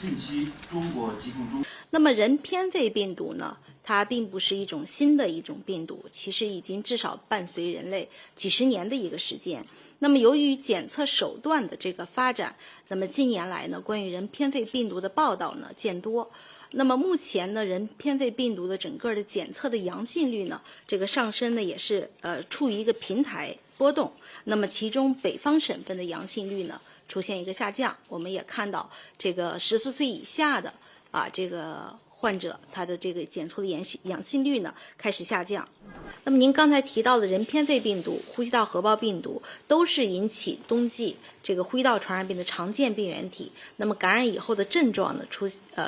近期中国疾控中。那么人偏肺病毒呢，它并不是一种新的一种病毒，其实已经至少伴随人类几十年的一个时间。那么由于检测手段的这个发展，那么近年来呢，关于人偏肺病毒的报道呢渐多。那么目前呢，人偏肺病毒的整个的检测的阳性率呢，这个上升呢也是处于一个平台波动。那么其中北方省份的阳性率呢出现一个下降，我们也看到这个14岁以下的这个患者他的这个检出的阳性率呢开始下降。那么您刚才提到的人偏肺病毒、呼吸道合胞病毒都是引起冬季这个呼吸道传染病的常见病原体。那么感染以后的症状呢，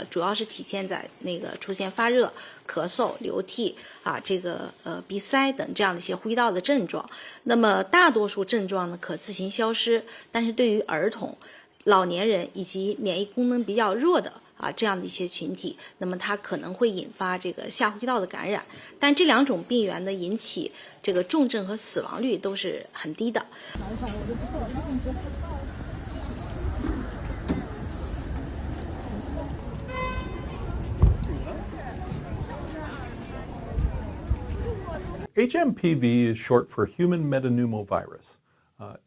主要是体现在那个出现发热、咳嗽、流涕这个鼻塞等这样的一些呼吸道的症状。那么大多数症状呢可自行消失，但是对于儿童、老年人以及免疫功能比较弱的这样的一些群体，那么它可能会引发这个下呼吸道的感染，但这两种病原呢，引起这个重症和死亡率都是很低的。HMPV is short for human metapneumovirus.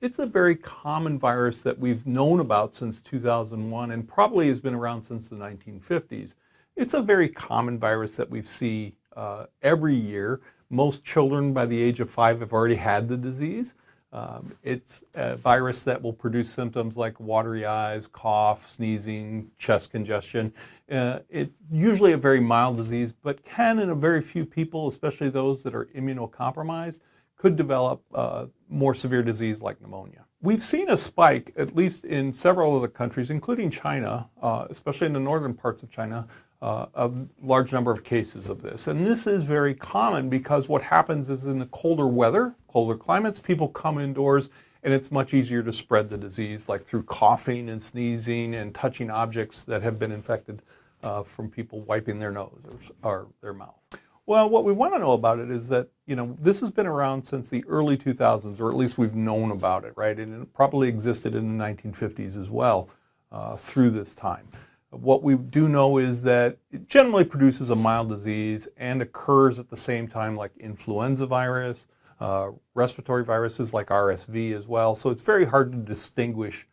It's a very common virus that we've known about since 2001 and probably has been around since the 1950s. It's a very common virus that we see every year. Most children by the age of 5 have already had the disease. It's a virus that will produce symptoms like watery eyes, cough, sneezing, chest congestion. It's usually a very mild disease, but can in a very few people, especially those that are immunocompromised, could develop more severe disease like pneumonia. We've seen a spike, at least in several of the countries, including China, especially in the northern parts of China, a large number of cases of this. And this is very common because what happens is in the colder weather, colder climates, people come indoors and it's much easier to spread the disease, like through coughing and sneezing and touching objects that have been infected from people wiping their nose or their mouth. Well, what we want to know about it is that, this has been around since the early 2000s, or at least we've known about it, right? And it probably existed in the 1950s as well through this time. What we do know is that it generally produces a mild disease and occurs at the same time like influenza virus, respiratory viruses like RSV as well. So it's very hard to distinguish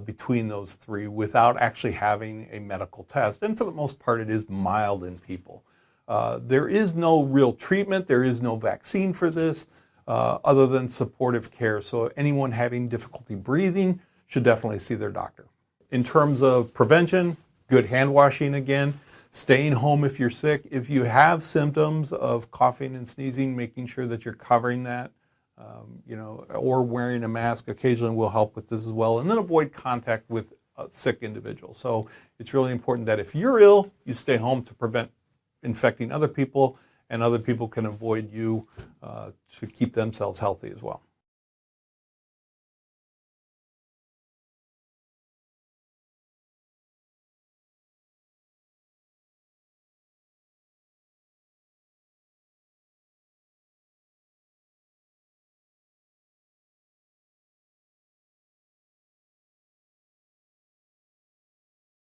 between those three without actually having a medical test. And for the most part, it is mild in people. There is no real treatment. There is no vaccine for this other than supportive care. So anyone having difficulty breathing should definitely see their doctor. In terms of prevention, good hand washing again, staying home if you're sick. If you have symptoms of coughing and sneezing, making sure that you're covering that, or wearing a mask occasionally will help with this as well. And then avoid contact with sick individuals. So it's really important that if you're ill, you stay home to prevent infecting other people, and other people can avoid you to keep themselves healthy as well.